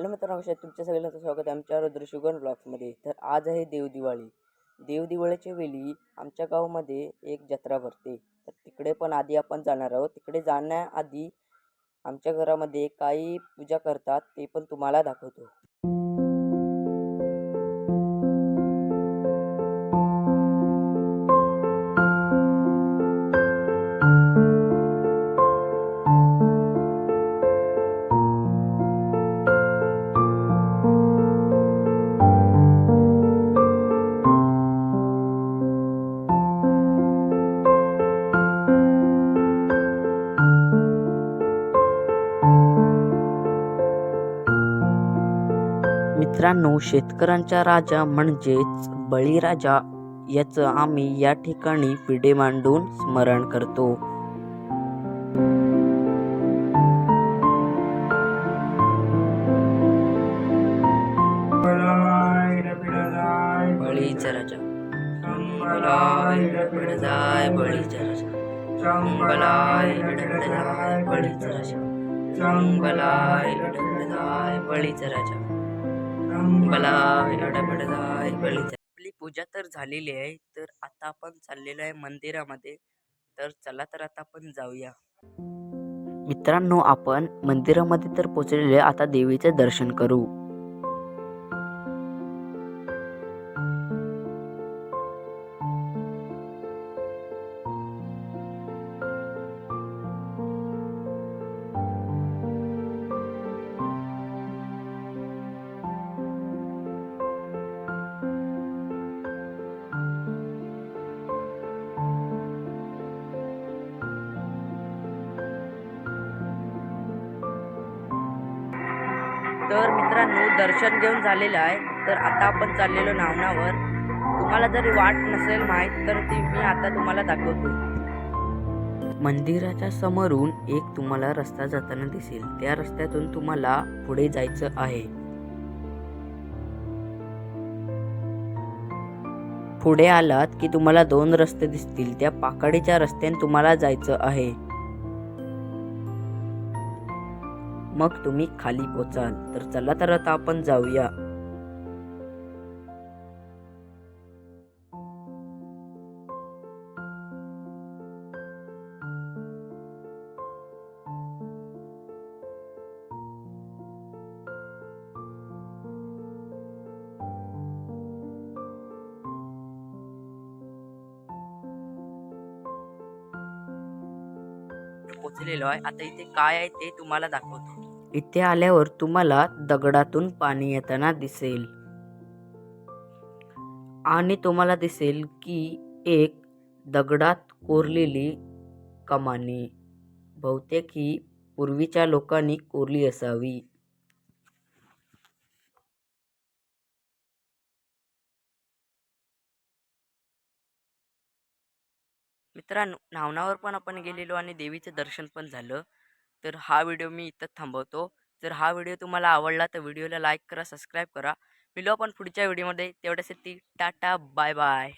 Hello मित्रांनो, कशा आहेत? तुमच्या सगळ्यांचं स्वागत आहे आमच्या रुद्रशुगन ब्लॉग्समध्ये. तर आज आहे देवदिवाळी. देवदिवाळीच्या वेळी आमच्या गावामध्ये एक जत्रा भरते. तर तिकडे पण आधी आपण जाणार आहोत. तिकडे जाण्याआधी आमच्या घरामध्ये काही पूजा करतात ते पण तुम्हाला दाखवतो. मित्रांनो, शेतकऱ्यांचा राजा म्हणजेच बळीराजा याचं आम्ही या ठिकाणी पिढे मांडून स्मरण करतो. बळीचा राजा बलाय बळजाय बळीचा राजा बलाय बळीचा राजा बलाय बळीचा राजा आपली पूजा तर झालेली आहे. तर आता आपण चाललेलो आहे मंदिरामध्ये. तर चला, तर आता आपण जाऊया. मित्रांनो, आपण मंदिरामध्ये तर पोहोचलेले. आता देवीचे दर्शन करू. तर मित्रांनो, दर्शन घेऊन झालेलं आहे. तर आता आपण चाललेलो नावनावर. तुम्हाला जरी वाट नसेल माहीत तर ती मी आता तुम्हाला दाखवतो. मंदिराच्या समोरून एक तुम्हाला रस्ता जाताना दिसेल. त्या रस्त्यातून तुम्हाला पुढे जायचं आहे. पुढे आलात की तुम्हाला 2 रस्ते दिसतील. त्या पाकडीच्या रस्त्याने तुम्हाला जायचं आहे. मग तुम्ही खाली पोचाल. तर चला, तर आता आपण जाऊया. पोचलेलो आहे. आता इथे काय आहे ते तुम्हाला दाखवतो. इथे आल्यावर तुम्हाला दगडातून पाणी येताना दिसेल आणि तुम्हाला दिसेल की एक दगडात कोरलेली कमानी. बहुतेक ही पूर्वीच्या लोकांनी कोरली असावी. मित्रांनो, नावनावर पण आपण गेलेलो आणि देवीचं दर्शन पण झालं. तर हा व्हिडिओ मी इथं थांबवतो. जर हा व्हिडिओ तुम्हाला आवडला तर व्हिडिओला लाईक करा, सबस्क्राईब करा. मिळू आपण पुढच्या व्हिडिओमध्ये. तेवढ्यासाठी टाटा, बाय बाय.